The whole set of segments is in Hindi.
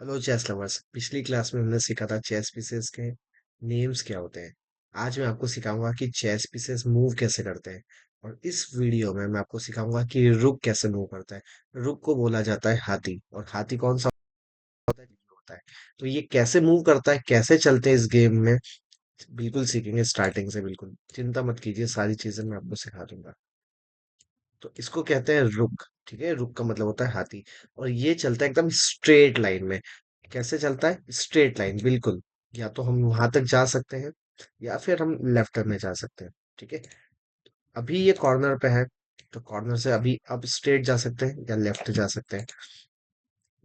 Hello chess lovers. पिछली क्लास में हमने सीखा था चेस पीसेस के नेम्स क्या होते हैं। आज मैं आपको सिखाऊंगा कि चेस पीसेस मूव कैसे करते हैं। और इस वीडियो में मैं आपको सिखाऊंगा कि रुक कैसे मूव करता है। रुक को बोला जाता है हाथी, और हाथी कौन सा होता है? होता है। तो ये कैसे मूव करता है, कैसे चलते हैं इस गेम में, बिल्कुल सीखेंगे स्टार्टिंग से। बिल्कुल चिंता मत कीजिए, सारी चीजें मैं आपको सिखा दूंगा। तो इसको कहते हैं रुक। ठीक है, रुक का मतलब होता है हाथी। और ये चलता है एकदम स्ट्रेट लाइन में। कैसे चलता है? स्ट्रेट लाइन, बिल्कुल। या तो हम वहां तक जा सकते हैं, या फिर हम लेफ्ट में जा सकते हैं। ठीक है, अभी ये कॉर्नर पे है, तो कॉर्नर से अभी अब स्ट्रेट जा सकते हैं या लेफ्ट जा सकते हैं।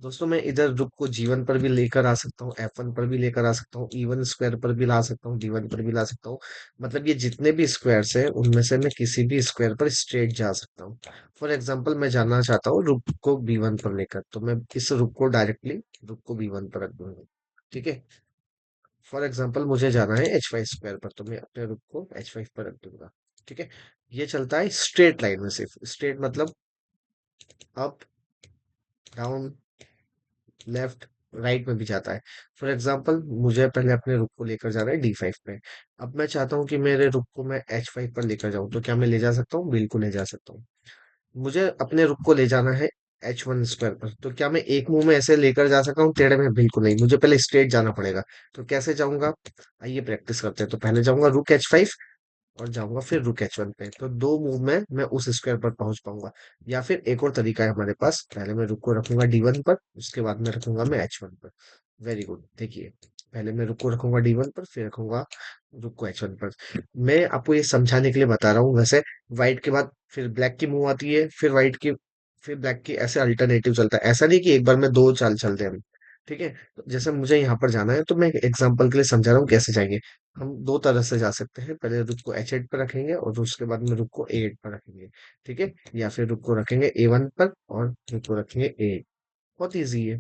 दोस्तों, मैं इधर रुक को जीवन पर भी लेकर आ सकता हूँ, F1 पर भी लेकर आ सकता हूँ, E1 स्क्वायर पर भी ला सकता हूँ, D1 पर भी ला सकता हूँ। मतलब ये जितने भी स्क्वायर्स हैं उनमें से मैं किसी भी स्क्वायर पर स्ट्रेट जा सकता हूँ। फॉर एग्जांपल, मैं जानना चाहता हूँ रुक को B1 पर लेकर, तो मैं इस रुक को डायरेक्टली रुक को B1 पर रख दूंगा। ठीक है। फॉर एग्जांपल, मुझे जाना है H5 स्क्वायर पर, तो मैं अपने रुक को H5 पर रख दूंगा। ठीक है। ये चलता है स्ट्रेट लाइन में, सिर्फ स्ट्रेट मतलब अप, डाउन, लेफ्ट, राइट में भी जाता है। फॉर एग्जाम्पल, मुझे पहले अपने रुक को लेकर जाना है D5 पे। अब मैं चाहता हूँ कि मेरे रुक को मैं H5 पर लेकर जाऊँ, तो क्या मैं ले जा सकता हूँ? बिल्कुल ले जा सकता हूँ। मुझे अपने रुक को ले जाना है H1 स्क्वायर पर, तो क्या मैं एक मुंह में ऐसे लेकर जा सकता हूँ टेढ़े में? बिल्कुल नहीं, मुझे पहले स्ट्रेट जाना पड़ेगा। तो कैसे जाऊंगा? आइए प्रैक्टिस करते हैं। तो पहले जाऊंगा रुक H5, और जाऊंगा फिर रुक H1 पे, तो दो मूव में मैं उस स्क्वायर पर पहुंच पाऊंगा। या फिर एक और तरीका है हमारे पास, पहले मैं रुक को रखूंगा D1 पर, उसके बाद में रखूंगा मैं H1 पर। वेरी गुड, देखिए। पहले मैं रुक को रखूंगा D1 पर, फिर रखूंगा रुक को H1 पर। मैं आपको ये समझाने के लिए बता रहा हूँ। वैसे व्हाइट के बाद फिर ब्लैक की मूव आती है, फिर व्हाइट की, फिर ब्लैक की, ऐसे अल्टरनेटिव चलता है। ऐसा नहीं कि एक बार में दो चाल चलते हैं हम। ठीक है। तो जैसे मुझे यहाँ पर जाना है, तो मैं एग्जाम्पल के लिए समझा रहा हूँ कैसे जाएंगे। हम दो तरह से जा सकते हैं। पहले रुक को H8 पर रखेंगे, और उसके बाद में रुक को A8 पर रखेंगे। ठीक है। या फिर रुक को रखेंगे A1 पर, और रुक को रखेंगे A8। बहुत इजी है।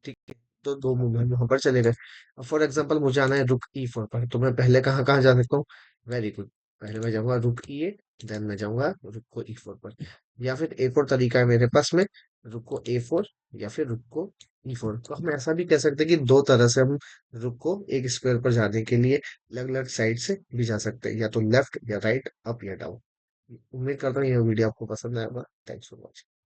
ठीक है। तो दो मूवमेंट वहां पर चले गए। अब फॉर एग्जांपल, मुझे आना है रुक E4 पर, तो मैं पहले कहाँ कहाँ जा सकता हूँ? Very good. पहले मैं जाऊंगा रुक E8, देन मैं जाऊंगा रुक को E4 पर। या फिर एक और तरीका है मेरे पास में, रुक को A4, या फिर रुक को E4। तो हम ऐसा भी कह सकते हैं कि दो तरह से हम रुक को एक स्क्वायर पर जाने के लिए अलग अलग साइड से भी जा सकते हैं, या तो लेफ्ट या राइट, अप या डाउन। उम्मीद करता हूँ ये वीडियो आपको पसंद आएगा। Thanks for watching.